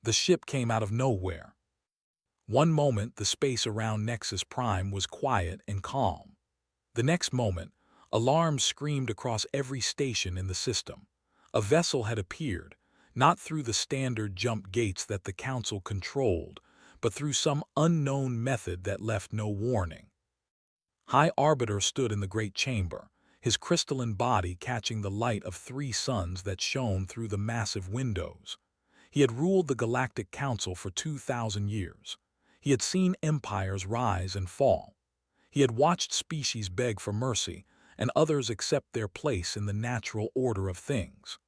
The ship came out of nowhere. One moment, the space around Nexus Prime was quiet and calm. The next moment, alarms screamed across every station in the system. A vessel had appeared, not through the standard jump gates that the Council controlled, but through some unknown method that left no warning. High Arbiter stood in the great chamber, his crystalline body catching the light of 3 suns that shone through the massive windows. He had ruled the Galactic Council for 2,000 years. He had seen empires rise and fall. He had watched species beg for mercy and others accept their place in the natural order of things.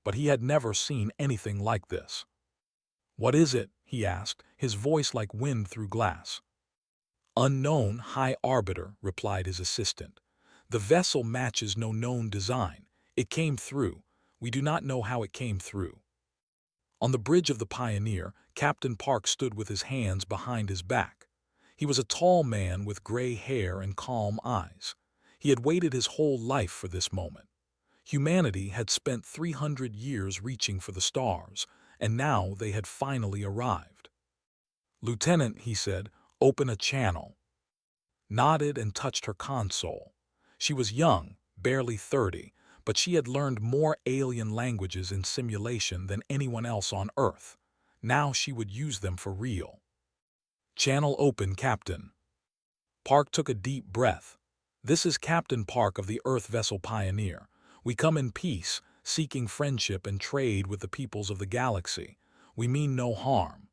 But he had never seen anything like this. "What is it?" he asked, his voice like wind through glass. "Unknown, High Arbiter," replied his assistant. "The vessel matches no known design. It came through. We do not know how it came through." On the bridge of the Pioneer, Captain Park stood with his hands behind his back. He was a tall man with gray hair and calm eyes. He had waited his whole life for this moment. Humanity had spent 300 years reaching for the stars, and now they had finally arrived. "Lieutenant," he said, "open a channel." Nodded and touched her console. She was young, barely 30, but she had learned more alien languages in simulation than anyone else on Earth. Now she would use them for real. "Channel open, Captain." Park took a deep breath. "This is Captain Park of the Earth vessel Pioneer. We come in peace, seeking friendship and trade with the peoples of the galaxy. We mean no harm."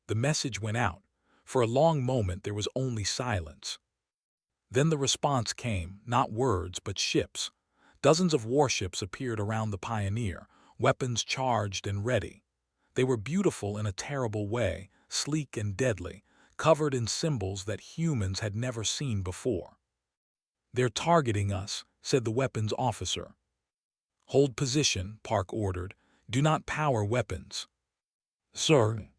The message went out. For a long moment there was only silence. Then the response came, not words but ships. Dozens of warships appeared around the Pioneer, weapons charged and ready. They were beautiful in a terrible way, sleek and deadly, covered in symbols that humans had never seen before. "They're targeting us," said the weapons officer. "Hold position," Park ordered. "Do not power weapons." "Sir."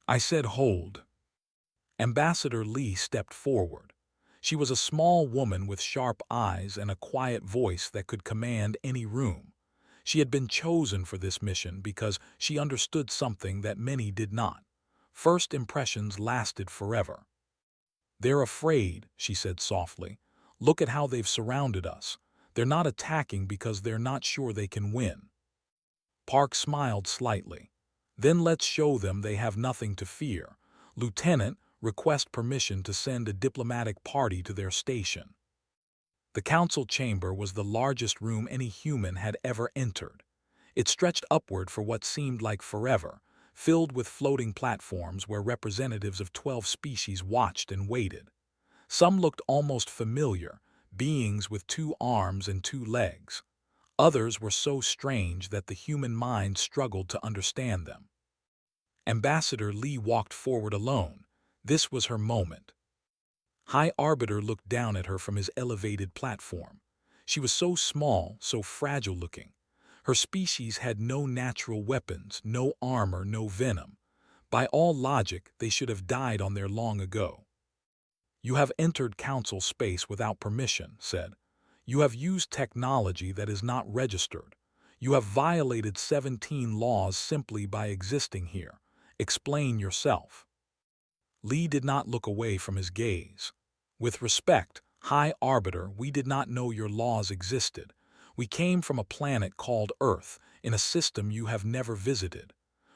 "I said hold." Ambassador Lee stepped forward. She was a small woman with sharp eyes and a quiet voice that could command any room. She had been chosen for this mission because she understood something that many did not. First impressions lasted forever. "They're afraid," she said softly. "Look at how they've surrounded us. They're not attacking because they're not sure they can win." Park smiled slightly. "Then let's show them they have nothing to fear. Lieutenant, request permission to send a diplomatic party to their station." The council chamber was the largest room any human had ever entered. It stretched upward for what seemed like forever, filled with floating platforms where representatives of 12 species watched and waited. Some looked almost familiar, beings with 2 arms and 2 legs. Others were so strange that the human mind struggled to understand them. Ambassador Lee walked forward alone. This was her moment. High Arbiter looked down at her from his elevated platform. She was so small, so fragile-looking. Her species had no natural weapons, no armor, no venom. By all logic, they should have died on there long ago. "You have entered Council space without permission," said. "You have used technology that is not registered. You have violated 17 laws simply by existing here. Explain yourself." Lee did not look away from his gaze. "With respect, High Arbiter, we did not know your laws existed. We came from a planet called Earth, in a system you have never visited.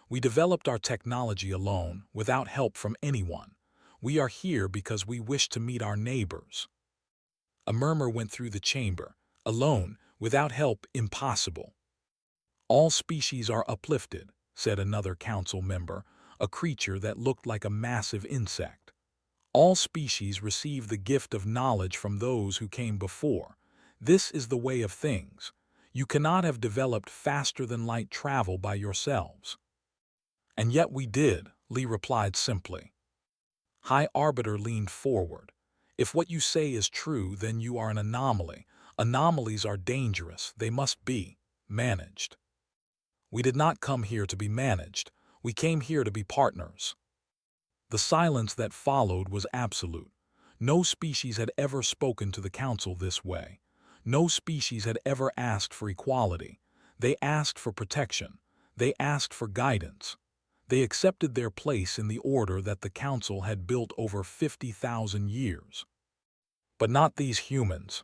We developed our technology alone, without help from anyone. We are here because we wish to meet our neighbors." A murmur went through the chamber. "Alone, without help, impossible." "All species are uplifted," said another council member, a creature that looked like a massive insect. "All species receive the gift of knowledge from those who came before. This is the way of things. You cannot have developed faster-than-light travel by yourselves." "And yet we did," Lee replied simply. High Arbiter leaned forward. "If what you say is true, then you are an anomaly. Anomalies are dangerous. They must be managed." "We did not come here to be managed. We came here to be partners." The silence that followed was absolute. No species had ever spoken to the Council this way. No species had ever asked for equality. They asked for protection. They asked for guidance. They accepted their place in the order that the Council had built over 50,000 years. But not these humans.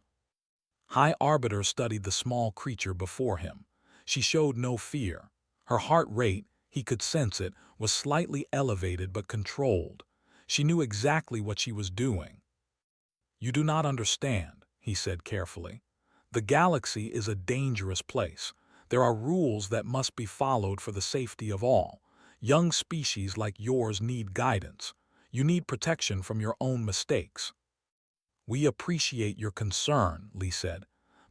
High Arbiter studied the small creature before him. She showed no fear. Her heart rate, he could sense it, was slightly elevated but controlled. She knew exactly what she was doing. "You do not understand," he said carefully. "The galaxy is a dangerous place. There are rules that must be followed for the safety of all. Young species like yours need guidance. You need protection from your own mistakes." "We appreciate your concern," Lee said,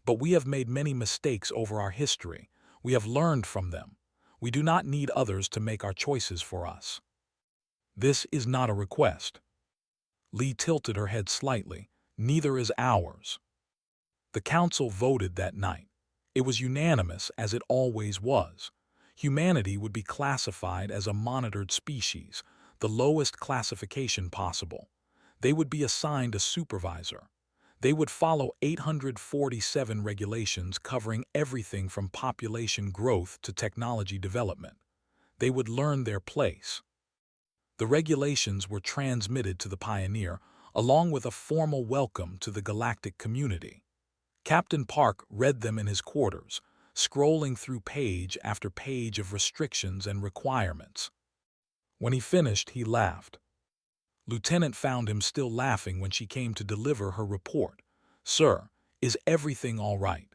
"but we have made many mistakes over our history. We have learned from them. We do not need others to make our choices for us." "This is not a request." Lee tilted her head slightly. "Neither is ours." The Council voted that night. It was unanimous, as it always was. Humanity would be classified as a monitored species, the lowest classification possible. They would be assigned a supervisor. They would follow 847 regulations covering everything from population growth to technology development. They would learn their place. The regulations were transmitted to the Pioneer, along with a formal welcome to the galactic community. Captain Park read them in his quarters, scrolling through page after page of restrictions and requirements. When he finished, he laughed. Lieutenant found him still laughing when she came to deliver her report. "Sir, is everything all right?"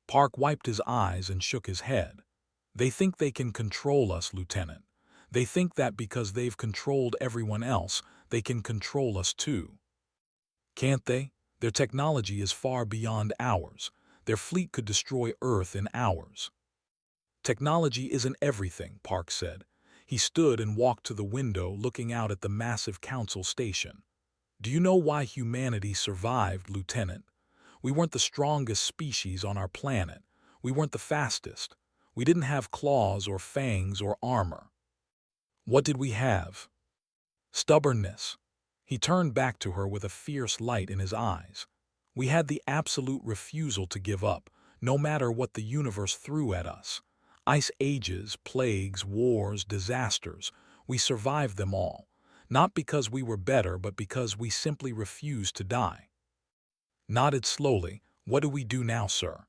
Park wiped his eyes and shook his head. "They think they can control us, Lieutenant. They think that because they've controlled everyone else, they can control us too." "Can't they? Their technology is far beyond ours. Their fleet could destroy Earth in hours." "Technology isn't everything," Park said. He stood and walked to the window, looking out at the massive Council station. "Do you know why humanity survived, Lieutenant? We weren't the strongest species on our planet. We weren't the fastest. We didn't have claws or fangs or armor. What did we have? Stubbornness." He turned back to her with a fierce light in his eyes. "We had the absolute refusal to give up, no matter what the universe threw at us. Ice ages, plagues, wars, disasters. We survived them all, not because we were better, but because we simply refused to die." Nodded slowly. "What do we do now, sir?"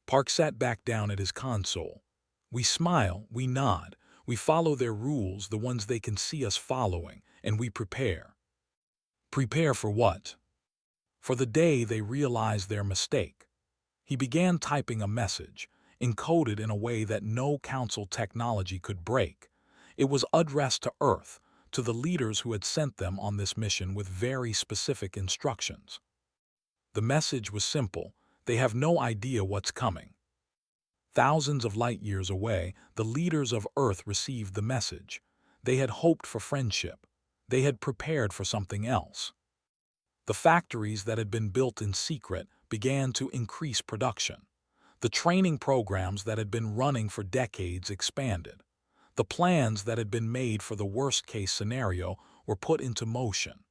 Park sat back down at his console. "We smile, we nod, we follow their rules, the ones they can see us following, and we prepare." "Prepare for what?" "For the day they realize their mistake." He began typing a message, encoded in a way that no Council technology could break. It was addressed to Earth, to the leaders who had sent them on this mission with very specific instructions. The message was simple: they have no idea what's coming. Thousands of light years away, the leaders of Earth received the message. They had hoped for friendship. They had prepared for something else. The factories that had been built in secret began to increase production. The training programs that had been running for decades expanded. The plans that had been made for the worst-case scenario were put into motion.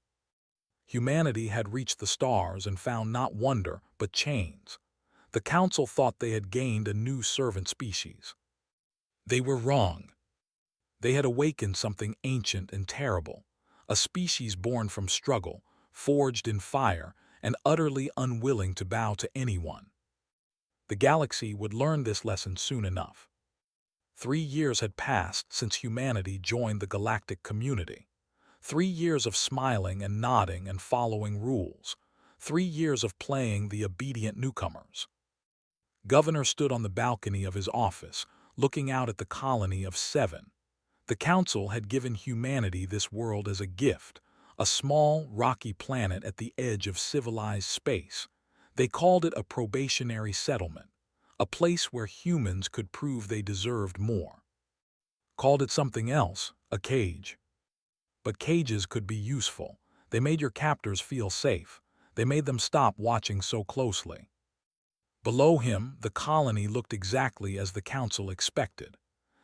Humanity had reached the stars and found not wonder, but chains. The Council thought they had gained a new servant species. They were wrong. They had awakened something ancient and terrible, a species born from struggle, forged in fire, and utterly unwilling to bow to anyone. The galaxy would learn this lesson soon enough. 3 years had passed since humanity joined the galactic community. 3 years of smiling and nodding and following rules. 3 years of playing the obedient newcomers. Governor stood on the balcony of his office, looking out at the colony of 7. The Council had given humanity this world as a gift, a small, rocky planet at the edge of civilized space. They called it a probationary settlement, a place where humans could prove they deserved more. Called it something else, a cage. But cages could be useful. They made your captors feel safe. They made them stop watching so closely. Below him, the colony looked exactly as the Council expected.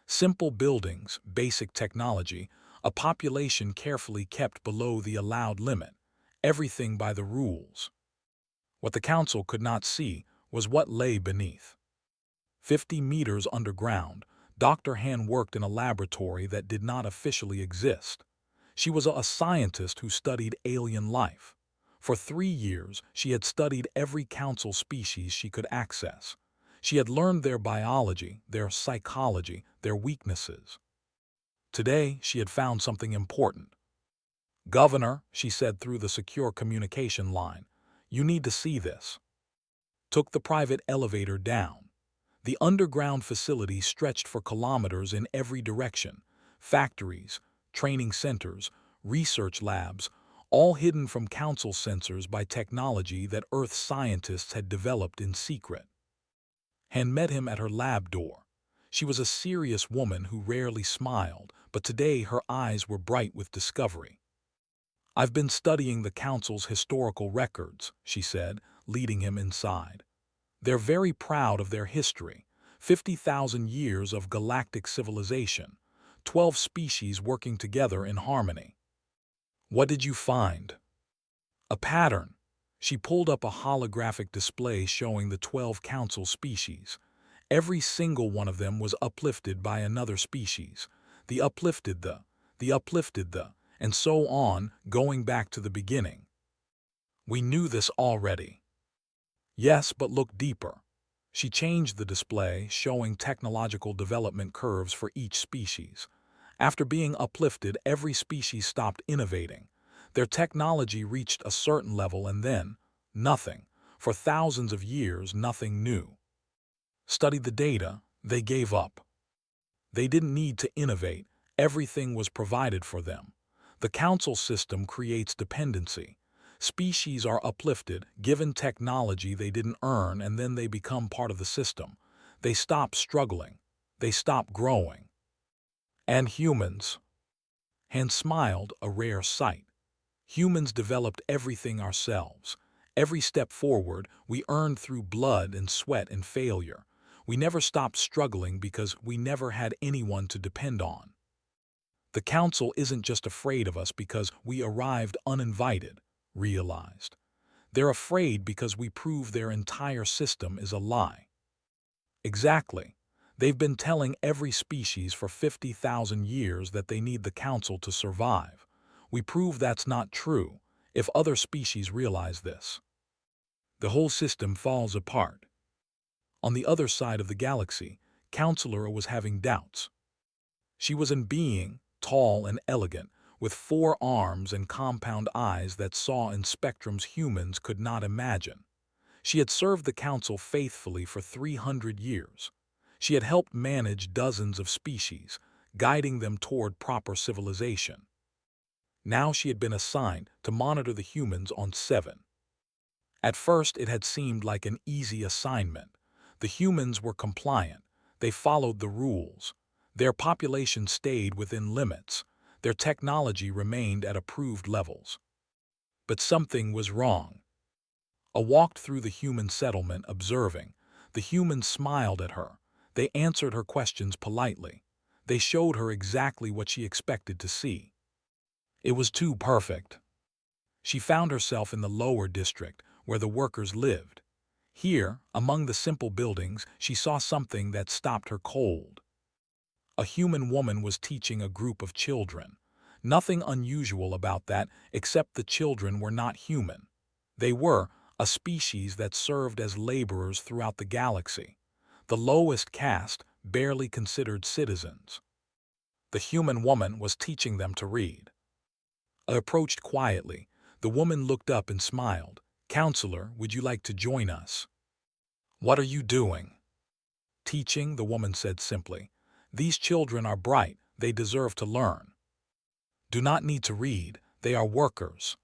Simple buildings, basic technology, a population carefully kept below the allowed limit, everything by the rules. What the Council could not see was what lay beneath. 50 meters underground, Dr. Han worked in a laboratory that did not officially exist. She was a scientist who studied alien life. For 3 years, she had studied every council species she could access. She had learned their biology, their psychology, their weaknesses. Today, she had found something important. "Governor," she said through the secure communication line, "you need to see this." Took the private elevator down. The underground facility stretched for kilometers in every direction. Factories, training centers, research labs, all hidden from council sensors by technology that Earth scientists had developed in secret. Han met him at her lab door. She was a serious woman who rarely smiled, but today her eyes were bright with discovery. "I've been studying the council's historical records," she said, leading him inside. "They're very proud of their history. 50,000 years of galactic civilization, 12 species working together in harmony." "What did you find?" "A pattern." She pulled up a holographic display showing the 12 council species. Every single one of them was uplifted by another species. The uplifted the, and so on, going back to the beginning. "We knew this already." "Yes, but look deeper." She changed the display, showing technological development curves for each species. After being uplifted, every species stopped innovating. Their technology reached a certain level and then, nothing. For thousands of years, nothing new. Studied the data, they gave up. They didn't need to innovate, everything was provided for them. The council system creates dependency. Species are uplifted, given technology they didn't earn, and then they become part of the system. They stop struggling. They stop growing. "And humans?" Han smiled, a rare sight. "Humans developed everything ourselves. Every step forward, we earned through blood and sweat and failure. We never stopped struggling because we never had anyone to depend on. The council isn't just afraid of us because we arrived uninvited, realized. They're afraid because we prove their entire system is a lie." "Exactly. They've been telling every species for 50,000 years that they need the council to survive. We prove that's not true. If other species realize this, the whole system falls apart." On the other side of the galaxy, Counselor was having doubts. She was a being, tall and elegant, with 4 arms and compound eyes that saw in spectrums humans could not imagine. She had served the council faithfully for 300 years. She had helped manage dozens of species, guiding them toward proper civilization. Now she had been assigned to monitor the humans on 7. At first it had seemed like an easy assignment. The humans were compliant. They followed the rules. Their population stayed within limits. Their technology remained at approved levels. But something was wrong. I walked through the human settlement observing. The humans smiled at her. They answered her questions politely. They showed her exactly what she expected to see. It was too perfect. She found herself in the lower district, where the workers lived. Here, among the simple buildings, she saw something that stopped her cold. A human woman was teaching a group of children. Nothing unusual about that, except the children were not human. They were a species that served as laborers throughout the galaxy. The lowest caste, barely considered citizens. The human woman was teaching them to read. I approached quietly. The woman looked up and smiled. "Counselor, would you like to join us?" "What are you doing?" "Teaching," the woman said simply. "These children are bright. They deserve to learn. Do not need to read. They are workers."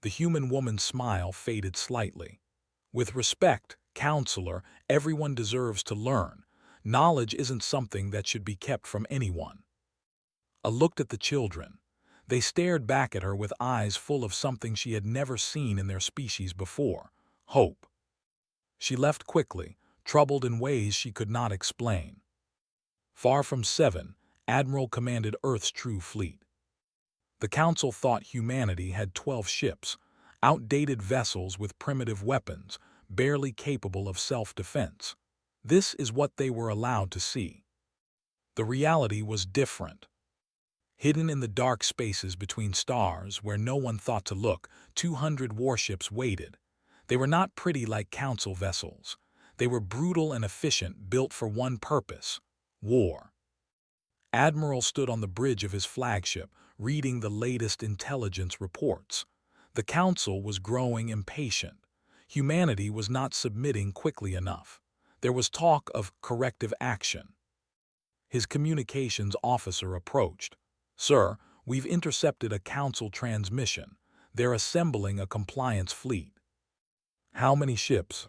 The human woman's smile faded slightly. "With respect, counselor, everyone deserves to learn. Knowledge isn't something that should be kept from anyone." I looked at the children. They stared back at her with eyes full of something she had never seen in their species before: hope. She left quickly, troubled in ways she could not explain. Far from 7, Admiral commanded Earth's true fleet. The Council thought humanity had 12 ships, outdated vessels with primitive weapons, barely capable of self-defense. This is what they were allowed to see. The reality was different. Hidden in the dark spaces between stars where no one thought to look, 200 warships waited. They were not pretty like council vessels. They were brutal and efficient, built for one purpose: war. Admiral stood on the bridge of his flagship, reading the latest intelligence reports. The council was growing impatient. Humanity was not submitting quickly enough. There was talk of corrective action. His communications officer approached. "Sir, we've intercepted a council transmission. They're assembling a compliance fleet." "How many ships?"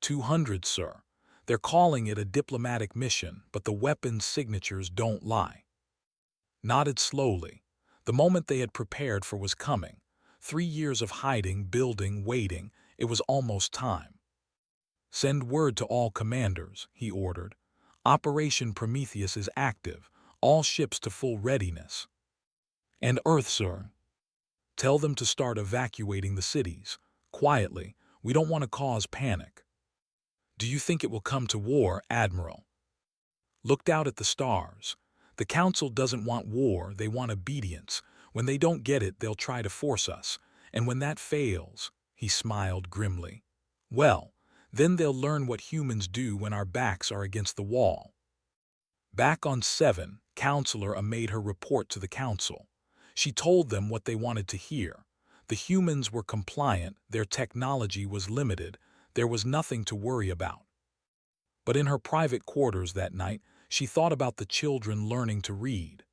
200, sir. They're calling it a diplomatic mission, but the weapons signatures don't lie. Nodded slowly. The moment they had prepared for was coming. 3 years of hiding, building, waiting. It was almost time. "Send word to all commanders," he ordered. "Operation Prometheus is active. All ships to full readiness." "And Earth, sir?" "Tell them to start evacuating the cities. Quietly. We don't want to cause panic." "Do you think it will come to war, Admiral?" Looked out at the stars. "The Council doesn't want war, they want obedience. When they don't get it, they'll try to force us. And when that fails," he smiled grimly, "well, then they'll learn what humans do when our backs are against the wall." Back on 7, Counselor made her report to the Council. She told them what they wanted to hear. The humans were compliant, their technology was limited, there was nothing to worry about. But in her private quarters that night, she thought about the children learning to read.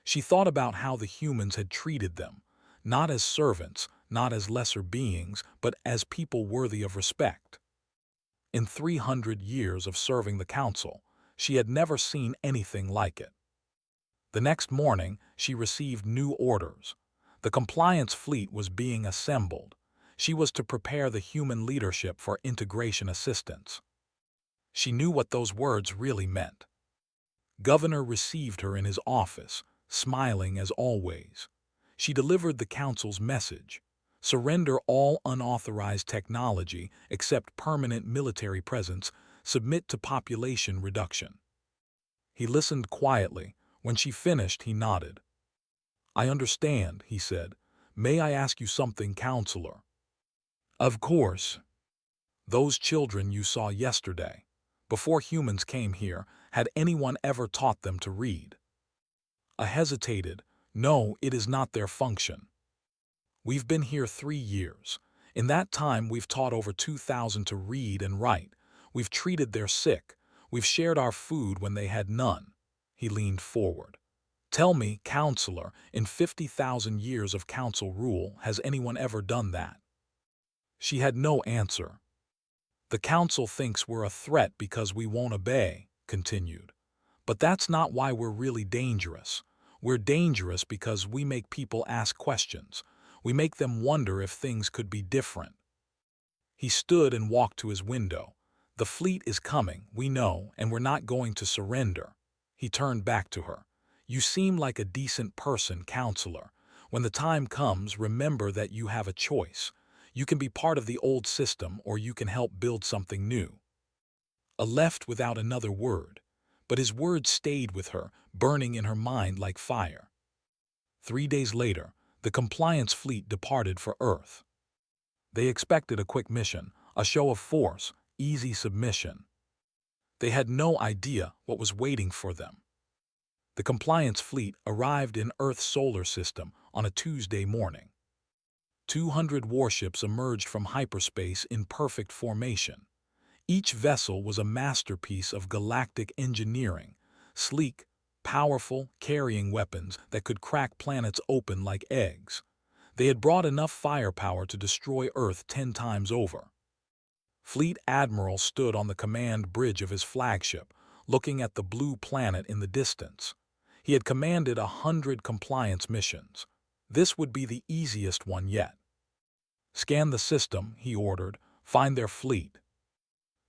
She thought about how the humans had treated them, not as servants, not as lesser beings, but as people worthy of respect. In 300 years of serving the Council, she had never seen anything like it. The next morning, she received new orders. The compliance fleet was being assembled. She was to prepare the human leadership for integration assistance. She knew what those words really meant. Governor received her in his office, smiling as always. She delivered the Council's message: surrender all unauthorized technology, accept permanent military presence, submit to population reduction. He listened quietly. When she finished, he nodded. "I understand," he said. "May I ask you something, Counselor?" "Of course." "Those children you saw yesterday, before humans came here, had anyone ever taught them to read?" I hesitated. "No, it is not their function. We've been here 3 years. In that time, we've taught over 2,000 to read and write. We've treated their sick. We've shared our food when they had none." He leaned forward. "Tell me, Counselor, in 50,000 years of Council rule, has anyone ever done that?" She had no answer. "The Council thinks we're a threat because we won't obey," continued. "But that's not why we're really dangerous. We're dangerous because we make people ask questions. We make them wonder if things could be different." He stood and walked to his window. "The fleet is coming, we know, and we're not going to surrender." He turned back to her. "You seem like a decent person, Counselor. When the time comes, remember that you have a choice. You can be part of the old system, or you can help build something new." Left without another word, but his words stayed with her, burning in her mind like fire. 3 days later, the compliance fleet departed for Earth. They expected a quick mission, a show of force, easy submission. They had no idea what was waiting for them. The compliance fleet arrived in Earth's solar system on a Tuesday morning. 200 warships emerged from hyperspace in perfect formation. Each vessel was a masterpiece of galactic engineering, sleek, powerful, carrying weapons that could crack planets open like eggs. They had brought enough firepower to destroy Earth 10 times over. Fleet Admiral stood on the command bridge of his flagship, looking at the blue planet in the distance. He had commanded 100 compliance missions. This would be the easiest one yet. "Scan the system," he ordered. "Find their fleet."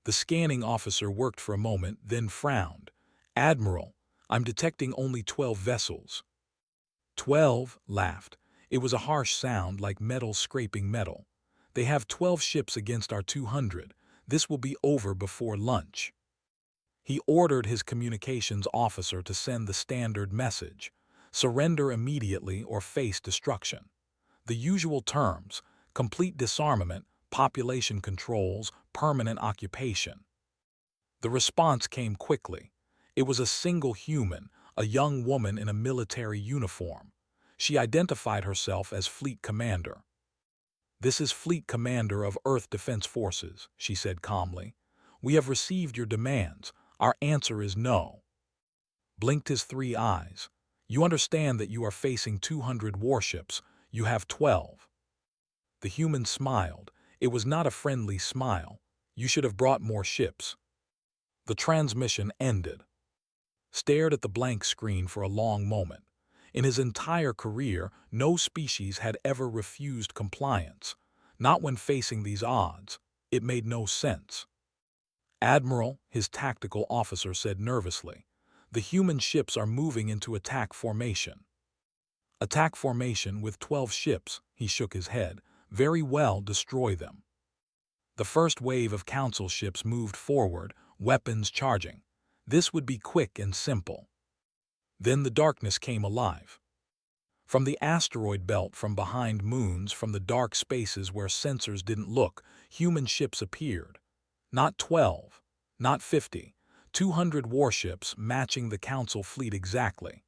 The scanning officer worked for a moment, then frowned. "Admiral, I'm detecting only 12 vessels." 12, laughed. It was a harsh sound like metal scraping metal. "They have 12 ships against our 200. This will be over before lunch." He ordered his communications officer to send the standard message: surrender immediately or face destruction. The usual terms: complete disarmament, population controls, permanent occupation. The response came quickly. It was a single human, a young woman in a military uniform. She identified herself as Fleet Commander. "This is Fleet Commander of Earth Defense Forces," she said calmly. "We have received your demands. Our answer is no." Blinked his 3 eyes. "You understand that you are facing 200 warships. You have 12. The human smiled. It was not a friendly smile. "You should have brought more ships." The transmission ended. Stared at the blank screen for a long moment. In his entire career, no species had ever refused compliance. Not when facing these odds. It made no sense. "Admiral," his tactical officer said nervously, "the human ships are moving into attack formation." "Attack formation with 12 ships," he shook his head. "Very well, destroy them." The first wave of Council ships moved forward, weapons charging. This would be quick and simple. Then the darkness came alive. From the asteroid belt, from behind moons, from the dark spaces where sensors didn't look, human ships appeared. Not 12, not 50, 200 warships matching the Council fleet exactly.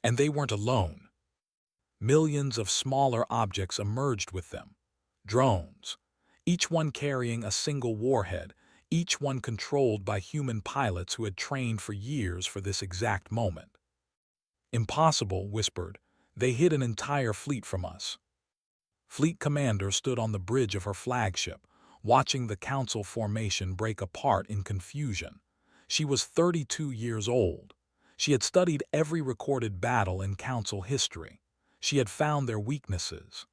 And they weren't alone. Millions of smaller objects emerged with them. Drones, each one carrying a single warhead, each one controlled by human pilots who had trained for years for this exact moment. "Impossible," whispered. "They hid an entire fleet from us." Fleet Commander stood on the bridge of her flagship, watching the Council formation break apart in confusion. She was 32 years old. She had studied every recorded battle in Council history. She had found their weaknesses.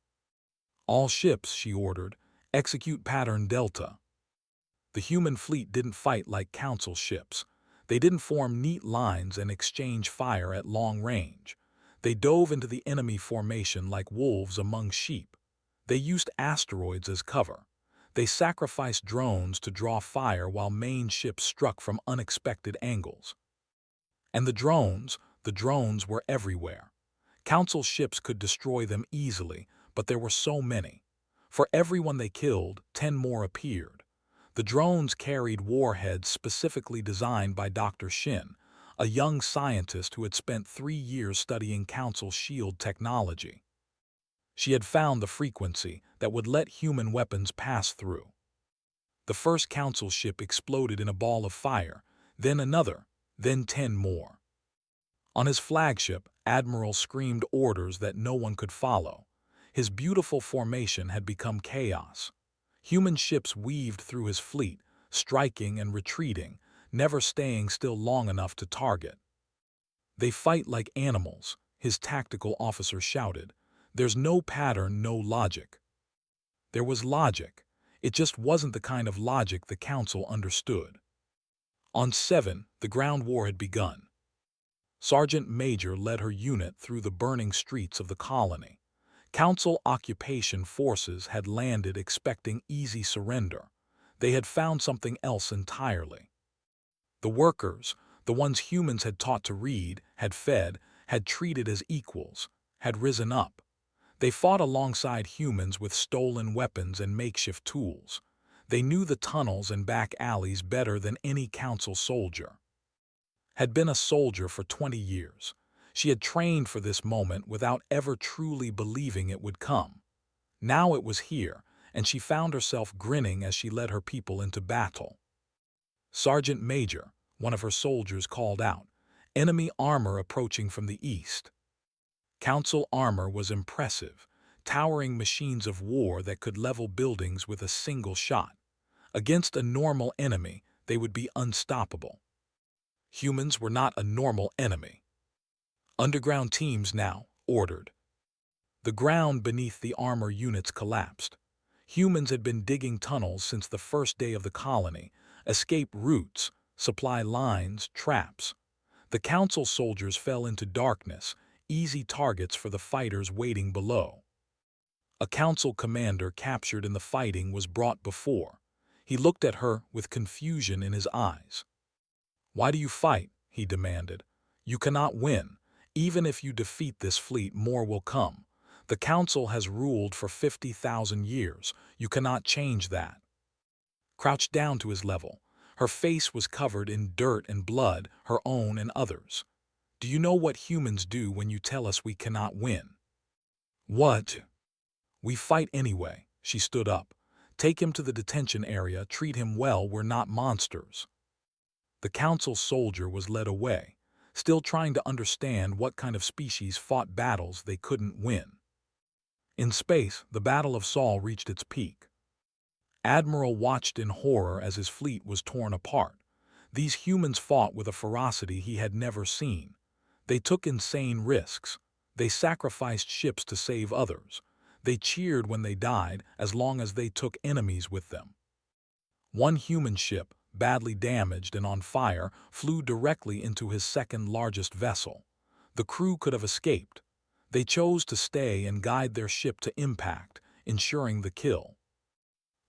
"All ships," she ordered, "execute pattern Delta." The human fleet didn't fight like Council ships. They didn't form neat lines and exchange fire at long range. They dove into the enemy formation like wolves among sheep. They used asteroids as cover. They sacrificed drones to draw fire while main ships struck from unexpected angles. And the drones were everywhere. Council ships could destroy them easily, but there were so many. For every one they killed, 10 more appeared. The drones carried warheads specifically designed by Dr. Shin, a young scientist who had spent 3 years studying Council shield technology. She had found the frequency that would let human weapons pass through. The first Council ship exploded in a ball of fire, then another, then 10 more. On his flagship, Admiral screamed orders that no one could follow. His beautiful formation had become chaos. Human ships weaved through his fleet, striking and retreating, never staying still long enough to target. "They fight like animals," his tactical officer shouted. "There's no pattern, no logic." There was logic. It just wasn't the kind of logic the Council understood. On 7, the ground war had begun. Sergeant Major led her unit through the burning streets of the colony. Council occupation forces had landed expecting easy surrender. They had found something else entirely. The workers, the ones humans had taught to read, had fed, had treated as equals, had risen up. They fought alongside humans with stolen weapons and makeshift tools. They knew the tunnels and back alleys better than any Council soldier. Had been a soldier for 20 years. She had trained for this moment without ever truly believing it would come. Now it was here, and she found herself grinning as she led her people into battle. "Sergeant Major," one of her soldiers called out, "enemy armor approaching from the east." Council armor was impressive, towering machines of war that could level buildings with a single shot. Against a normal enemy, they would be unstoppable. Humans were not a normal enemy. "Underground teams now," ordered. The ground beneath the armor units collapsed. Humans had been digging tunnels since the first day of the colony, escape routes, supply lines, traps. The Council soldiers fell into darkness, easy targets for the fighters waiting below. A Council commander captured in the fighting was brought before. He looked at her with confusion in his eyes. "Why do you fight?" he demanded. "You cannot win. Even if you defeat this fleet, more will come. The Council has ruled for 50,000 years. You cannot change that." Crouched down to his level, her face was covered in dirt and blood, her own and others. "Do you know what humans do when you tell us we cannot win?" "What?" "We fight anyway." She stood up. "Take him to the detention area, treat him well, we're not monsters." The Council soldier was led away, still trying to understand what kind of species fought battles they couldn't win. In space, the Battle of Sol reached its peak. Admiral watched in horror as his fleet was torn apart. These humans fought with a ferocity he had never seen. They took insane risks. They sacrificed ships to save others. They cheered when they died, as long as they took enemies with them. One human ship, badly damaged and on fire, flew directly into his second-largest vessel. The crew could have escaped. They chose to stay and guide their ship to impact, ensuring the kill.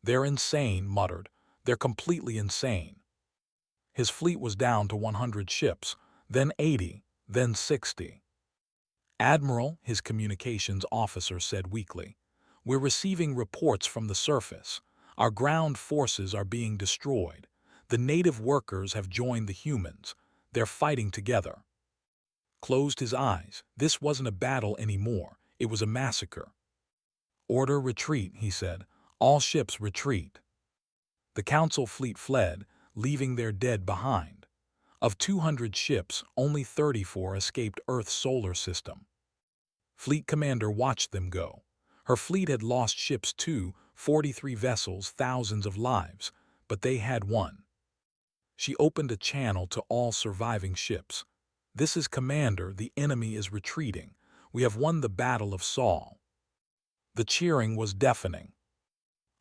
"They're insane," muttered. "They're completely insane." His fleet was down to 100 ships, then 80, then 60. "Admiral," his communications officer said weakly, "we're receiving reports from the surface. Our ground forces are being destroyed. The native workers have joined the humans. They're fighting together." Closed his eyes. This wasn't a battle anymore. It was a massacre. "Order retreat," he said. "All ships retreat." The Council fleet fled, leaving their dead behind. Of 200 ships, only 34 escaped Earth's solar system. Fleet commander watched them go. Her fleet had lost ships too, 43 vessels, thousands of lives, but they had won. She opened a channel to all surviving ships. "This is Commander, the enemy is retreating. We have won the Battle of Sol." The cheering was deafening.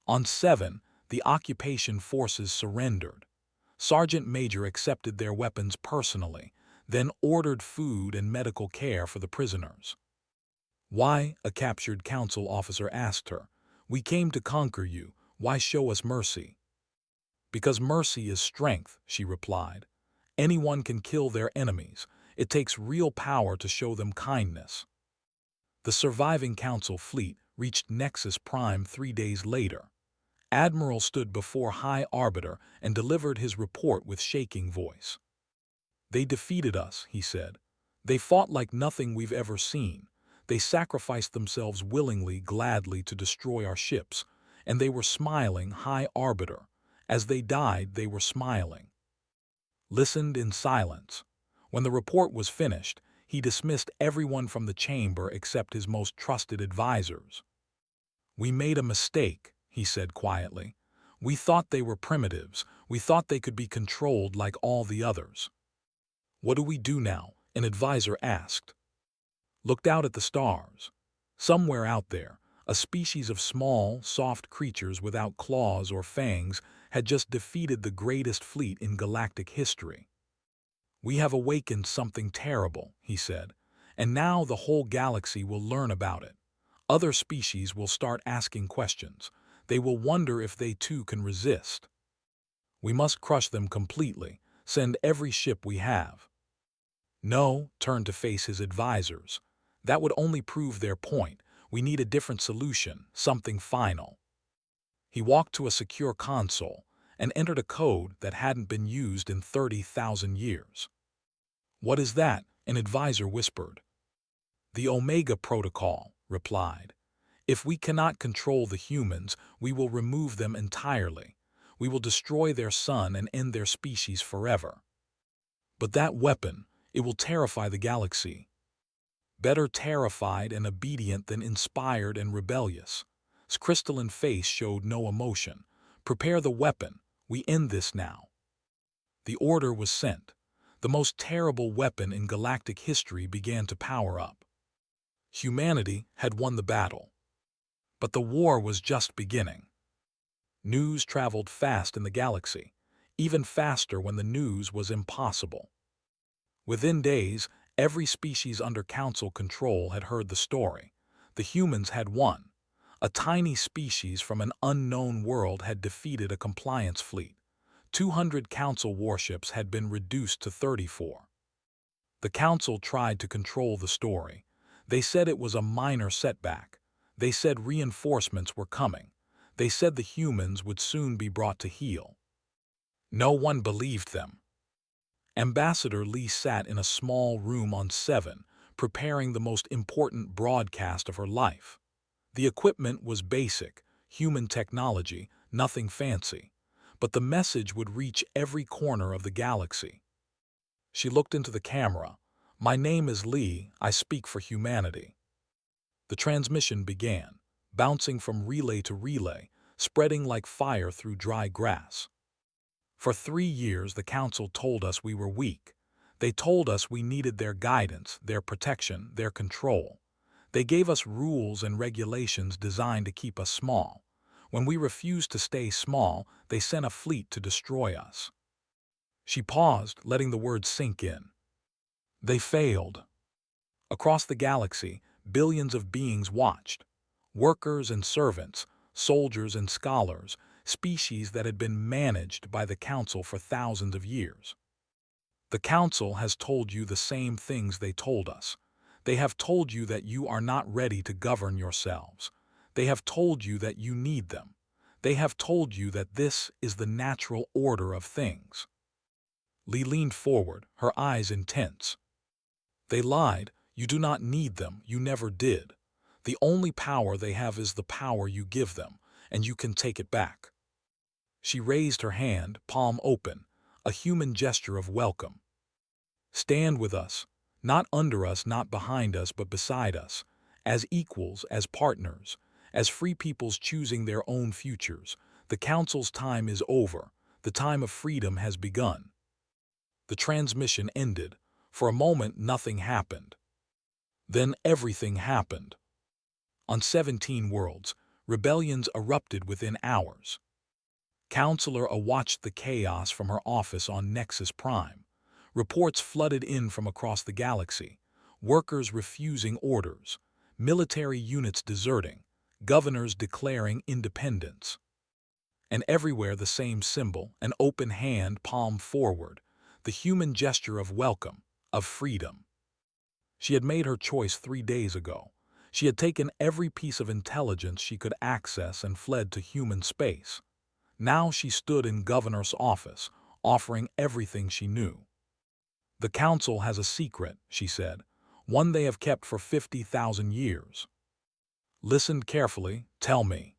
On 7, the occupation forces surrendered. Sergeant Major accepted their weapons personally, then ordered food and medical care for the prisoners. "Why?" a captured council officer asked her. "We came to conquer you. Why show us mercy?" "Because mercy is strength," she replied. "Anyone can kill their enemies. It takes real power to show them kindness." The surviving council fleet reached Nexus Prime 3 days later. Admiral stood before High Arbiter and delivered his report with shaking voice. "They defeated us," he said. "They fought like nothing we've ever seen. They sacrificed themselves willingly, gladly to destroy our ships, and they were smiling, High Arbiter. As they died, they were smiling." Listened in silence. When the report was finished, he dismissed everyone from the chamber except his most trusted advisors. "We made a mistake," he said quietly. "We thought they were primitives. We thought they could be controlled like all the others." "What do we do now?" an advisor asked. Looked out at the stars. Somewhere out there, a species of small, soft creatures without claws or fangs had just defeated the greatest fleet in galactic history. "We have awakened something terrible," he said, "and now the whole galaxy will learn about it. Other species will start asking questions. They will wonder if they too can resist. We must crush them completely, send every ship we have." "No," turned to face his advisors. "That would only prove their point. We need a different solution, something final." He walked to a secure console and entered a code that hadn't been used in 30,000 years. "What is that?" an advisor whispered. "The Omega Protocol," replied. "If we cannot control the humans, we will remove them entirely. We will destroy their sun and end their species forever." "But that weapon, it will terrify the galaxy." "Better terrified and obedient than inspired and rebellious." His crystalline face showed no emotion. "Prepare the weapon. We end this now." The order was sent. The most terrible weapon in galactic history began to power up. Humanity had won the battle. But the war was just beginning. News traveled fast in the galaxy, even faster when the news was impossible. Within days, every species under council control had heard the story. The humans had won. A tiny species from an unknown world had defeated a compliance fleet. 200 Council warships had been reduced to 34. The Council tried to control the story. They said it was a minor setback. They said reinforcements were coming. They said the humans would soon be brought to heel. No one believed them. Ambassador Lee sat in a small room on 7, preparing the most important broadcast of her life. The equipment was basic, human technology, nothing fancy. But the message would reach every corner of the galaxy. She looked into the camera. "My name is Lee. I speak for humanity." The transmission began, bouncing from relay to relay, spreading like fire through dry grass. For 3 years, the Council told us we were weak. They told us we needed their guidance, their protection, their control. They gave us rules and regulations designed to keep us small. When we refused to stay small, they sent a fleet to destroy us. She paused, letting the words sink in. They failed. Across the galaxy, billions of beings watched. Workers and servants, soldiers and scholars, species that had been managed by the Council for thousands of years. The Council has told you the same things they told us. They have told you that you are not ready to govern yourselves. They have told you that you need them. They have told you that this is the natural order of things. Lee leaned forward, her eyes intense. They lied. You do not need them. You never did. The only power they have is the power you give them, and you can take it back. She raised her hand, palm open, a human gesture of welcome. Stand with us, not under us, not behind us, but beside us, as equals, as partners, as free peoples choosing their own futures. The Council's time is over. The time of freedom has begun. The transmission ended. For a moment, nothing happened. Then everything happened. On 17 worlds, rebellions erupted within hours. Counselor A watched the chaos from her office on Nexus Prime. Reports flooded in from across the galaxy. Workers refusing orders. Military units deserting. Governors declaring independence. And everywhere the same symbol, an open hand, palm forward. The human gesture of welcome, of freedom. She had made her choice 3 days ago. She had taken every piece of intelligence she could access and fled to human space. Now she stood in Governor's office, offering everything she knew. "The Council has a secret," she said, "one they have kept for 50,000 years. Listen carefully, tell me.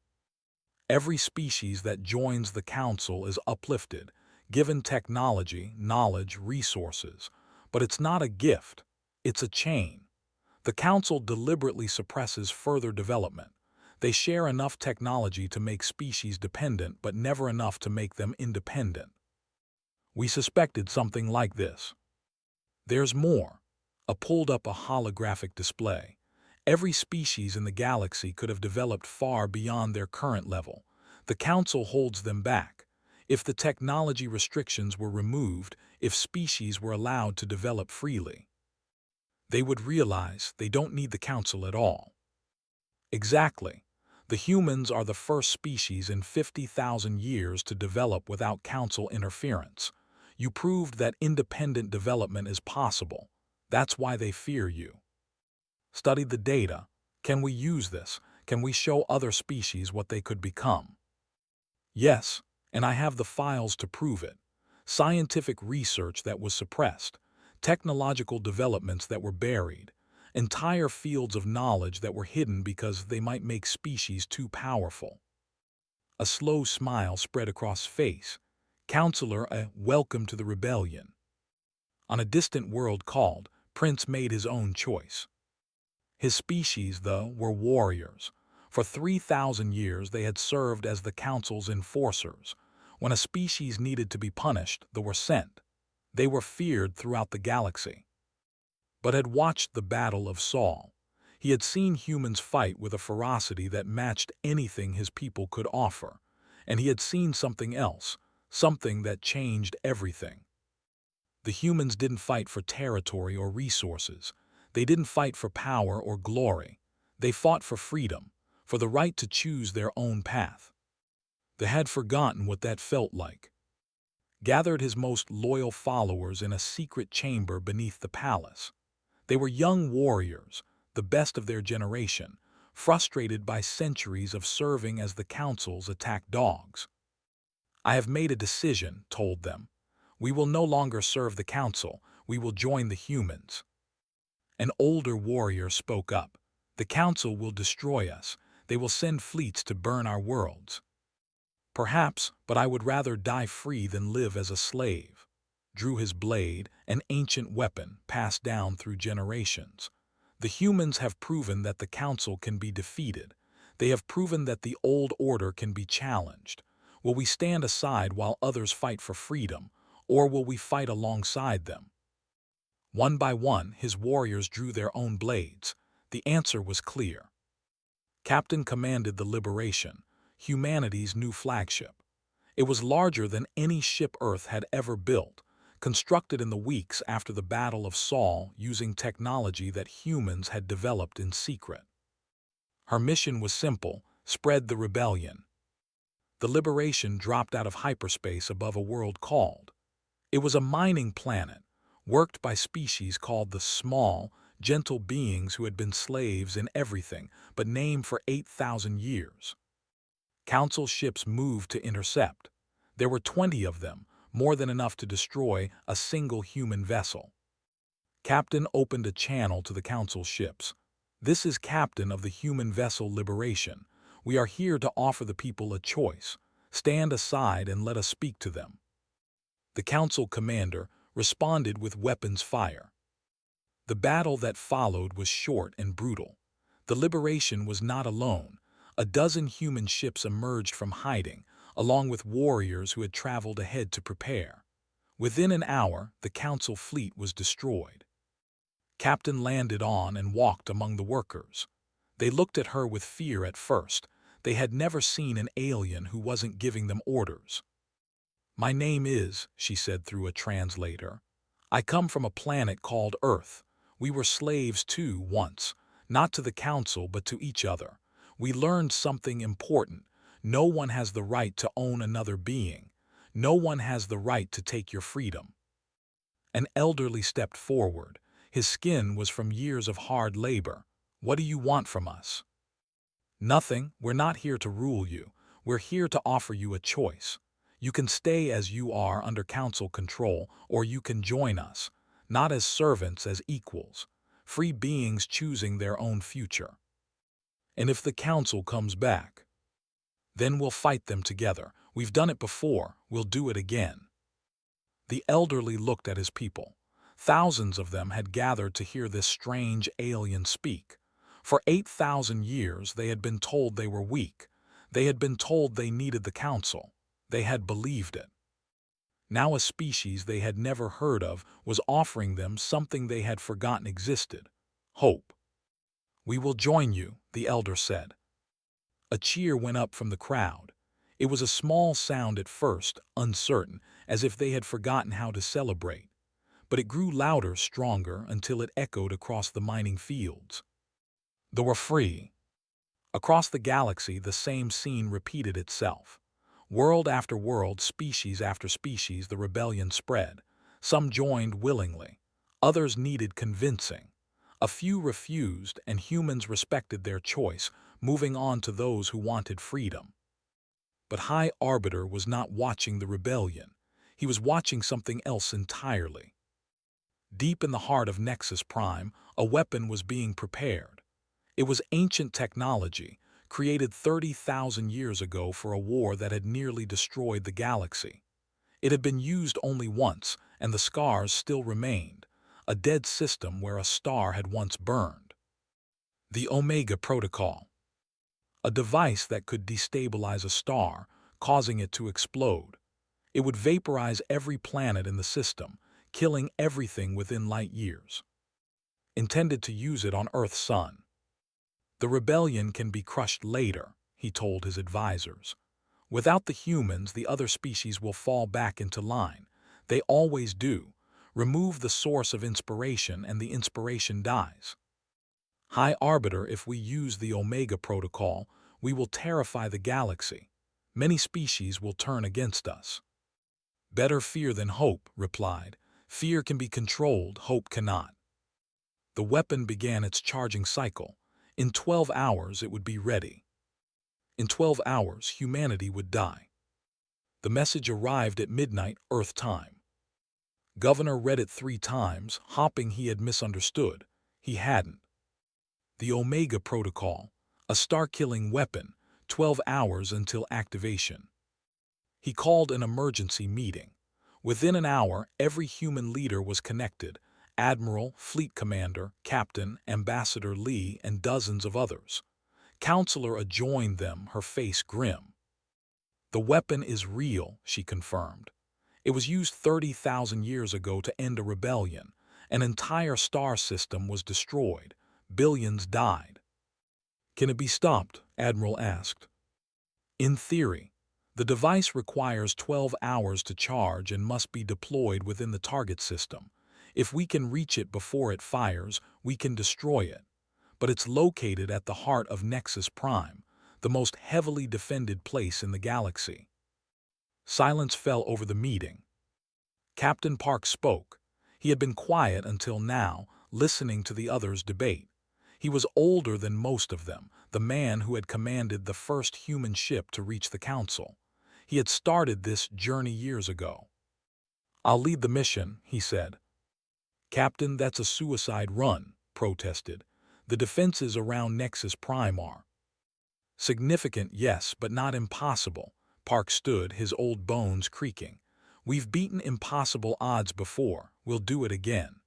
Every species that joins the Council is uplifted, given technology, knowledge, resources. But it's not a gift, it's a chain. The Council deliberately suppresses further development. They share enough technology to make species dependent, but never enough to make them independent. We suspected something like this. There's more." A pulled up a holographic display. Every species in the galaxy could have developed far beyond their current level. The Council holds them back. If the technology restrictions were removed, if species were allowed to develop freely, they would realize they don't need the Council at all. Exactly. The humans are the first species in 50,000 years to develop without Council interference. You proved that independent development is possible. That's why they fear you. Studied the data. Can we use this? Can we show other species what they could become? Yes, and I have the files to prove it. Scientific research that was suppressed. Technological developments that were buried. Entire fields of knowledge that were hidden because they might make species too powerful. A slow smile spread across face. Counselor A, welcome to the rebellion. On a distant world called, Prince made his own choice. His species, though, were warriors. For 3,000 years they had served as the Council's enforcers. When a species needed to be punished, they were sent. They were feared throughout the galaxy. But had watched the Battle of Saul. He had seen humans fight with a ferocity that matched anything his people could offer. And he had seen something else, something that changed everything. The humans didn't fight for territory or resources. They didn't fight for power or glory. They fought for freedom, for the right to choose their own path. They had forgotten what that felt like. gathered his most loyal followers in a secret chamber beneath the palace. They were young warriors, the best of their generation, frustrated by centuries of serving as the council's attack dogs. "I have made a decision," told them. "We will no longer serve the council, we will join the humans." An older warrior spoke up. "The council will destroy us. They will send fleets to burn our worlds." "Perhaps, but I would rather die free than live as a slave." Drew his blade, an ancient weapon passed down through generations. "The humans have proven that the council can be defeated. They have proven that the old order can be challenged. Will we stand aside while others fight for freedom, or will we fight alongside them?" One by one, his warriors drew their own blades. The answer was clear. Captain commanded the Liberation, humanity's new flagship. It was larger than any ship Earth had ever built, constructed in the weeks after the Battle of Saul using technology that humans had developed in secret. Her mission was simple: spread the rebellion. The Liberation dropped out of hyperspace above a world called. It was a mining planet, worked by species called the small, gentle beings who had been slaves in everything but name for 8,000 years. Council ships moved to intercept. There were 20 of them, more than enough to destroy a single human vessel. Captain opened a channel to the council ships. "This is Captain of the human vessel Liberation. We are here to offer the people a choice. Stand aside and let us speak to them." The council commander responded with weapons fire. The battle that followed was short and brutal. The Liberation was not alone. A dozen human ships emerged from hiding, along with warriors who had traveled ahead to prepare. Within an hour, the council fleet was destroyed. Captain landed on and walked among the workers. They looked at her with fear at first. They had never seen an alien who wasn't giving them orders. "My name is," she said through a translator. "I come from a planet called Earth. We were slaves too once, not to the council but to each other. We learned something important. No one has the right to own another being. No one has the right to take your freedom." An elderly stepped forward. His skin was from years of hard labor. "What do you want from us?" "Nothing. We're not here to rule you. We're here to offer you a choice. You can stay as you are under council control, or you can join us, not as servants, as equals, free beings choosing their own future. And if the council comes back, then we'll fight them together. We've done it before, we'll do it again." The elderly looked at his people. Thousands of them had gathered to hear this strange alien speak. For 8,000 years they had been told they were weak. They had been told they needed the council. They had believed it. Now a species they had never heard of was offering them something they had forgotten existed: hope. "We will join you," the elder said. A cheer went up from the crowd. It was a small sound at first, uncertain, as if they had forgotten how to celebrate. But it grew louder, stronger, until it echoed across the mining fields. They were free. Across the galaxy, the same scene repeated itself. World after world, species after species, the rebellion spread. Some joined willingly. Others needed convincing. A few refused, and humans respected their choice, moving on to those who wanted freedom. But High Arbiter was not watching the rebellion. He was watching something else entirely. Deep in the heart of Nexus Prime, a weapon was being prepared. It was ancient technology, created 30,000 years ago for a war that had nearly destroyed the galaxy. It had been used only once, and the scars still remained, a dead system where a star had once burned. The Omega Protocol. A device that could destabilize a star, causing it to explode. It would vaporize every planet in the system, killing everything within light years. Intended to use it on Earth's sun. "The rebellion can be crushed later," he told his advisors. "Without the humans, the other species will fall back into line. They always do. Remove the source of inspiration and the inspiration dies. High Arbiter, if we use the Omega Protocol, we will terrify the galaxy. Many species will turn against us." Better fear than hope, replied. Fear can be controlled, hope cannot. The weapon began its charging cycle. In 12 hours it would be ready. In 12 hours humanity would die. The message arrived at midnight Earth time. Governor read it 3 times, hoping he had misunderstood. He hadn't. The Omega Protocol, a star-killing weapon, 12 hours until activation. He called an emergency meeting. Within an hour, every human leader was connected: Admiral, Fleet Commander, Captain, Ambassador Lee, and dozens of others. Counselor joined them, her face grim. The weapon is real, she confirmed. It was used 30,000 years ago to end a rebellion. An entire star system was destroyed. Billions died. Can it be stopped? Admiral asked. In theory. The device requires 12 hours to charge and must be deployed within the target system. If we can reach it before it fires, we can destroy it. But it's located at the heart of Nexus Prime, the most heavily defended place in the galaxy. Silence fell over the meeting. Captain Park spoke. He had been quiet until now, listening to the others debate. He was older than most of them, the man who had commanded the first human ship to reach the Council. He had started this journey years ago. I'll lead the mission, he said. Captain, that's a suicide run, protested. The defenses around Nexus Prime are significant, yes, but not impossible. Park stood, his old bones creaking. We've beaten impossible odds before. We'll do it again.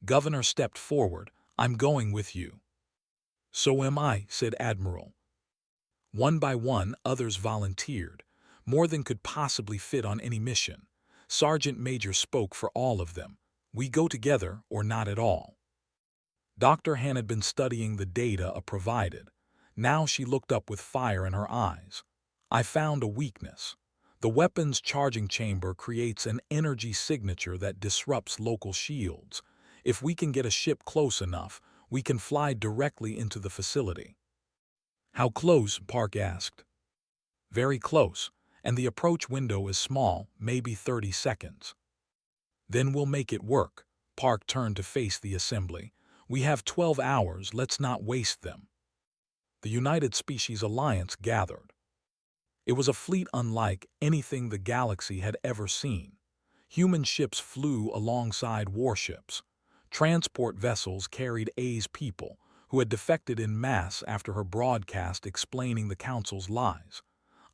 Governor stepped forward. I'm going with you. So am I, said Admiral. One by one, others volunteered. More than could possibly fit on any mission. Sergeant Major spoke for all of them. We go together or not at all. Dr. Han had been studying the data provided. Now she looked up with fire in her eyes. I found a weakness. The weapon's charging chamber creates an energy signature that disrupts local shields. If we can get a ship close enough, we can fly directly into the facility. How close? Park asked. Very close, and the approach window is small, maybe 30 seconds. Then we'll make it work. Park turned to face the assembly. We have 12 hours, let's not waste them. The United Species Alliance gathered. It was a fleet unlike anything the galaxy had ever seen. Human ships flew alongside warships. Transport vessels carried A's people, who had defected in mass after her broadcast explaining the Council's lies.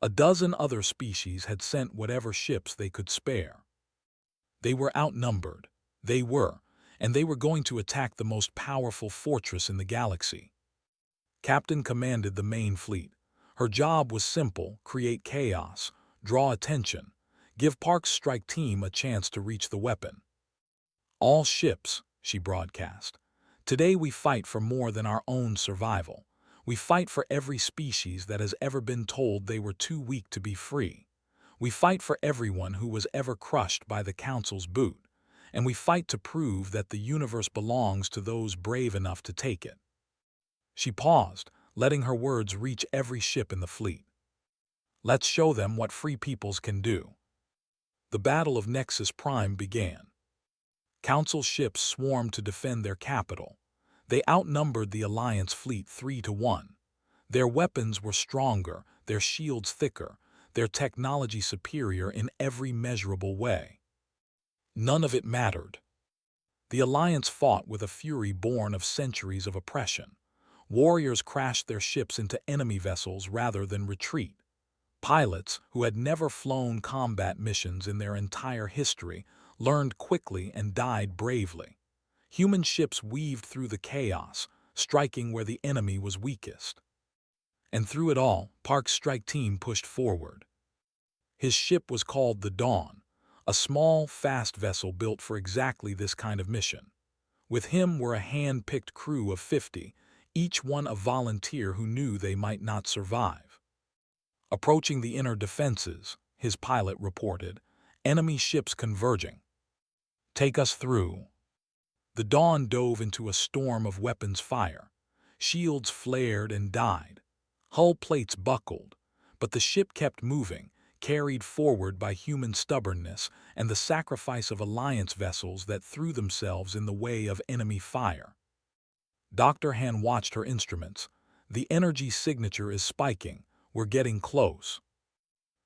A dozen other species had sent whatever ships they could spare. They were outnumbered. They were going to attack the most powerful fortress in the galaxy. Captain commanded the main fleet. Her job was simple: create chaos, draw attention, give Park's strike team a chance to reach the weapon. All ships, she broadcast. Today we fight for more than our own survival. We fight for every species that has ever been told they were too weak to be free. We fight for everyone who was ever crushed by the Council's boot. And we fight to prove that the universe belongs to those brave enough to take it. She paused, letting her words reach every ship in the fleet. Let's show them what free peoples can do. The Battle of Nexus Prime began. Council ships swarmed to defend their capital. They outnumbered the Alliance fleet 3-1. Their weapons were stronger, their shields thicker, their technology superior in every measurable way. None of it mattered. The Alliance fought with a fury born of centuries of oppression. Warriors crashed their ships into enemy vessels rather than retreat. Pilots, who had never flown combat missions in their entire history, learned quickly and died bravely. Human ships weaved through the chaos, striking where the enemy was weakest. And through it all, Park's strike team pushed forward. His ship was called the Dawn, a small, fast vessel built for exactly this kind of mission. With him were a hand-picked crew of 50, each one a volunteer who knew they might not survive. Approaching the inner defenses, his pilot reported, enemy ships converging. Take us through. The Dawn dove into a storm of weapons fire. Shields flared and died. Hull plates buckled, but the ship kept moving, carried forward by human stubbornness and the sacrifice of Alliance vessels that threw themselves in the way of enemy fire. Dr. Han watched her instruments. The energy signature is spiking. We're getting close.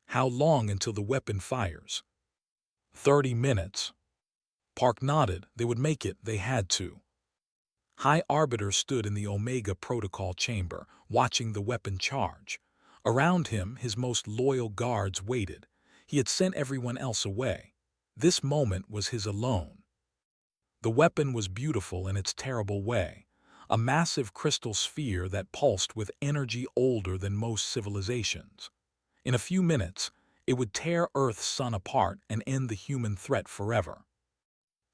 How long until the weapon fires? 30 minutes. Park nodded. They would make it. They had to. High Arbiter stood in the Omega Protocol chamber, watching the weapon charge. Around him, his most loyal guards waited. He had sent everyone else away. This moment was his alone. The weapon was beautiful in its terrible way. A massive crystal sphere that pulsed with energy older than most civilizations. In a few minutes, it would tear Earth's sun apart and end the human threat forever.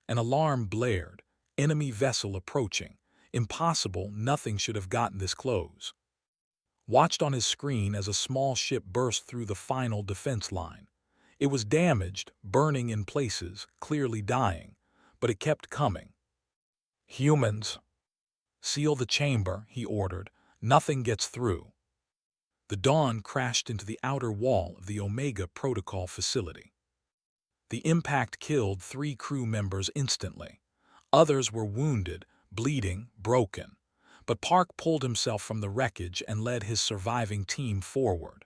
An alarm blared. Enemy vessel approaching. Impossible, nothing should have gotten this close. Watched on his screen as a small ship burst through the final defense line. It was damaged, burning in places, clearly dying, but it kept coming. Humans. Seal the chamber, he ordered. Nothing gets through. The Dawn crashed into the outer wall of the Omega Protocol facility. The impact killed 3 crew members instantly. Others were wounded, bleeding, broken. But Park pulled himself from the wreckage and led his surviving team forward.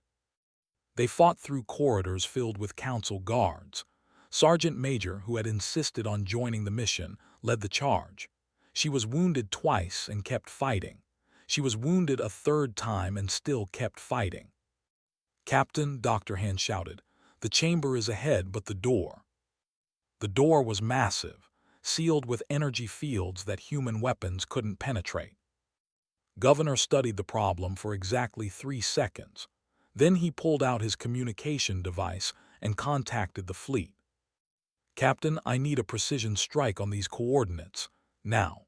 They fought through corridors filled with Council guards. Sergeant Major, who had insisted on joining the mission, led the charge. She was wounded twice and kept fighting. She was wounded a 3rd time and still kept fighting. "Captain," Dr. Han shouted, "the chamber is ahead, but the door." The door was massive, sealed with energy fields that human weapons couldn't penetrate. Governor studied the problem for exactly 3 seconds. Then he pulled out his communication device and contacted the fleet. "Captain, I need a precision strike on these coordinates. Now."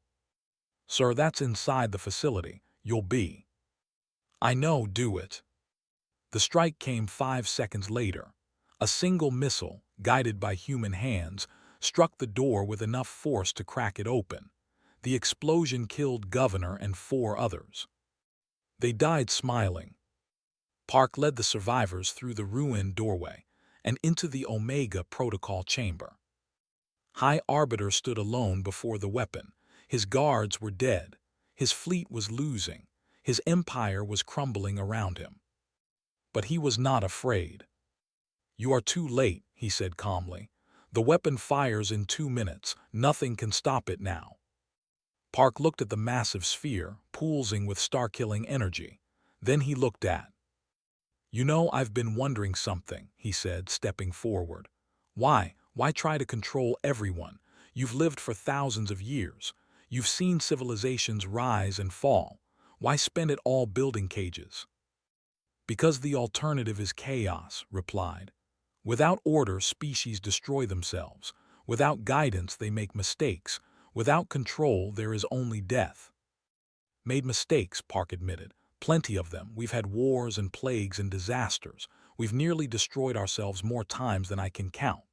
"Sir, that's inside the facility. You'll be." "I know, do it." The strike came 5 seconds later. A single missile, guided by human hands, struck the door with enough force to crack it open. The explosion killed Governor and 4 others. They died smiling. Park led the survivors through the ruined doorway and into the Omega Protocol chamber. High Arbiter stood alone before the weapon. His guards were dead. His fleet was losing. His empire was crumbling around him. But he was not afraid. "You are too late," he said calmly. "The weapon fires in 2 minutes. Nothing can stop it now." Park looked at the massive sphere, pulsing with star-killing energy. Then he looked at. "You know, I've been wondering something," he said, stepping forward. Why try to control everyone? You've lived for thousands of years. You've seen civilizations rise and fall. Why spend it all building cages?" "Because the alternative is chaos," replied. "Without order, species destroy themselves. Without guidance, they make mistakes. Without control, there is only death." "Made mistakes," Park admitted. "Plenty of them. We've had wars and plagues and disasters. We've nearly destroyed ourselves more times than I can count."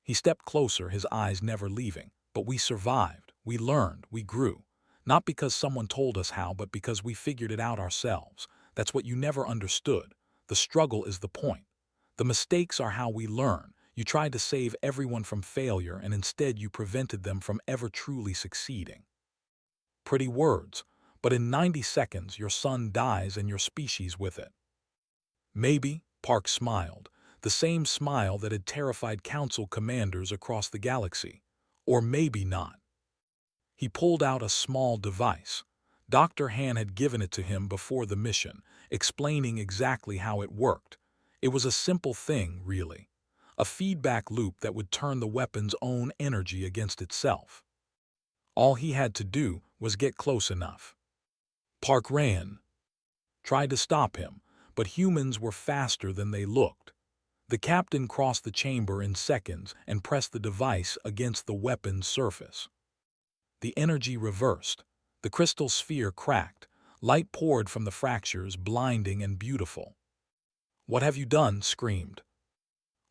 He stepped closer, his eyes never leaving. "But we survived. We learned. We grew. Not because someone told us how, but because we figured it out ourselves. That's what you never understood. The struggle is the point. The mistakes are how we learn. You tried to save everyone from failure, and instead you prevented them from ever truly succeeding." Pretty words, but in 90 seconds your son dies and your species with it. "Maybe," Park smiled, the same smile that had terrified Council commanders across the galaxy. "Or maybe not." He pulled out a small device. Dr. Han had given it to him before the mission, explaining exactly how it worked. It was a simple thing, really. A feedback loop that would turn the weapon's own energy against itself. All he had to do was get close enough. Park ran. Tried to stop him, but humans were faster than they looked. The captain crossed the chamber in seconds and pressed the device against the weapon's surface. The energy reversed. The crystal sphere cracked. Light poured from the fractures, blinding and beautiful. "What have you done?" screamed.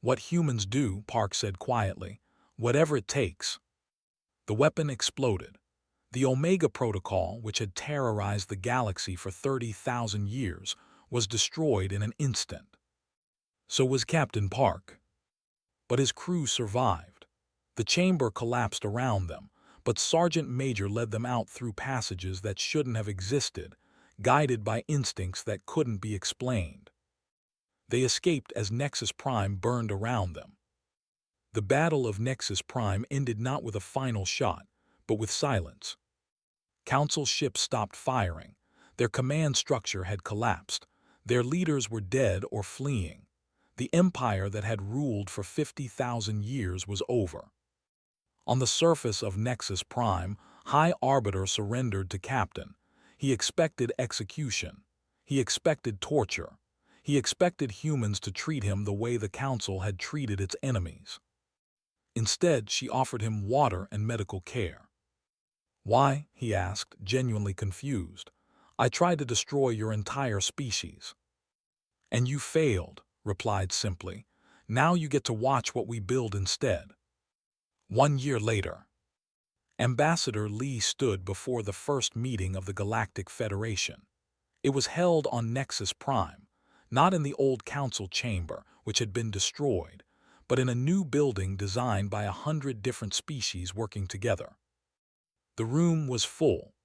"What humans do," Park said quietly. "Whatever it takes." The weapon exploded. The Omega Protocol, which had terrorized the galaxy for 30,000 years, was destroyed in an instant. So was Captain Park. But his crew survived. The chamber collapsed around them, but Sergeant Major led them out through passages that shouldn't have existed, guided by instincts that couldn't be explained. They escaped as Nexus Prime burned around them. The Battle of Nexus Prime ended not with a final shot, but with silence. Council ships stopped firing. Their command structure had collapsed. Their leaders were dead or fleeing. The empire that had ruled for 50,000 years was over. On the surface of Nexus Prime, High Arbiter surrendered to Captain. He expected execution. He expected torture. He expected humans to treat him the way the Council had treated its enemies. Instead, she offered him water and medical care. "Why?" he asked, genuinely confused. "I tried to destroy your entire species." "And you failed," replied simply. "Now you get to watch what we build instead." 1 year later, Ambassador Lee stood before the first meeting of the Galactic Federation. It was held on Nexus Prime, not in the old council chamber, which had been destroyed, but in a new building designed by 100 different species working together. The room was full.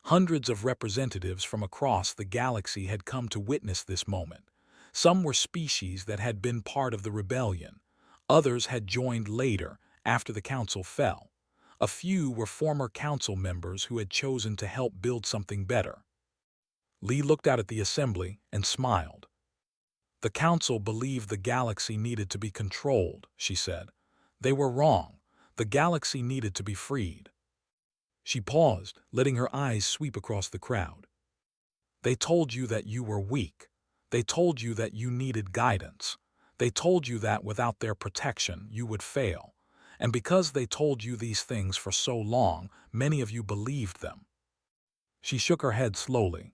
Hundreds of representatives from across the galaxy had come to witness this moment. Some were species that had been part of the rebellion. Others had joined later, after the council fell. A few were former council members who had chosen to help build something better. Lee looked out at the assembly and smiled. "The council believed the galaxy needed to be controlled," she said. "They were wrong. The galaxy needed to be freed." She paused, letting her eyes sweep across the crowd. "They told you that you were weak. They told you that you needed guidance. They told you that without their protection you would fail. And because they told you these things for so long, many of you believed them." She shook her head slowly.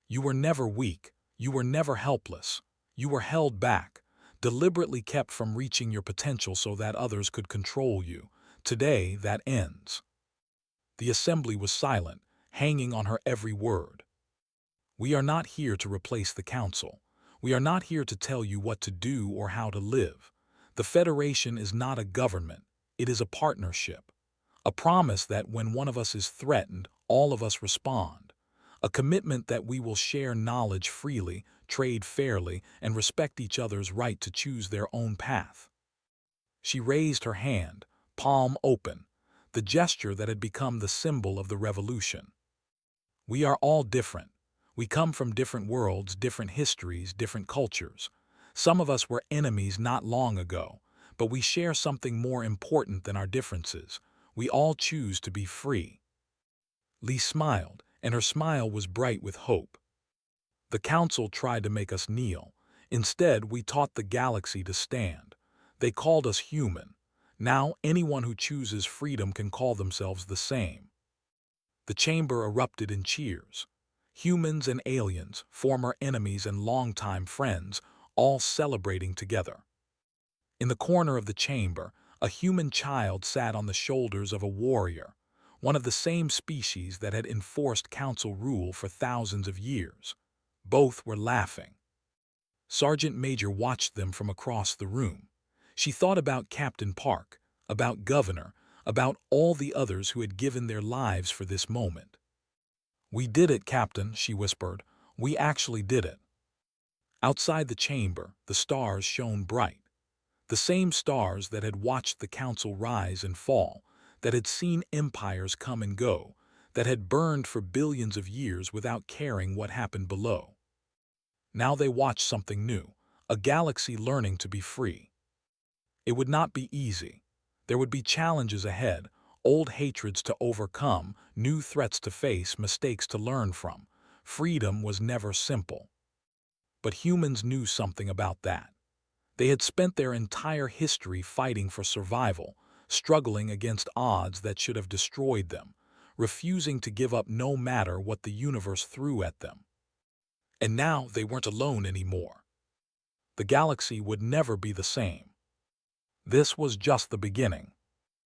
"You were never weak. You were never helpless. You were held back, deliberately kept from reaching your potential so that others could control you. Today, that ends." The assembly was silent, hanging on her every word. "We are not here to replace the council. We are not here to tell you what to do or how to live. The Federation is not a government. It is a partnership. A promise that when one of us is threatened, all of us respond. A commitment that we will share knowledge freely, trade fairly, and respect each other's right to choose their own path." She raised her hand, palm open, the gesture that had become the symbol of the revolution. "We are all different. We come from different worlds, different histories, different cultures. Some of us were enemies not long ago, but we share something more important than our differences. We all choose to be free." Lee smiled, and her smile was bright with hope. "The council tried to make us kneel. Instead, we taught the galaxy to stand. They called us human. Now, anyone who chooses freedom can call themselves the same." The chamber erupted in cheers. Humans and aliens, former enemies and longtime friends, all celebrating together. In the corner of the chamber, a human child sat on the shoulders of a warrior, one of the same species that had enforced council rule for thousands of years. Both were laughing. Sergeant Major watched them from across the room. She thought about Captain Park, about Governor, about all the others who had given their lives for this moment. "We did it, Captain," she whispered. "We actually did it." Outside the chamber, the stars shone bright. The same stars that had watched the council rise and fall, that had seen empires come and go, that had burned for billions of years without caring what happened below. Now they watched something new, a galaxy learning to be free. It would not be easy. There would be challenges ahead, old hatreds to overcome, new threats to face, mistakes to learn from. Freedom was never simple. But humans knew something about that. They had spent their entire history fighting for survival, struggling against odds that should have destroyed them, refusing to give up no matter what the universe threw at them. And now they weren't alone anymore. The galaxy would never be the same. This was just the beginning.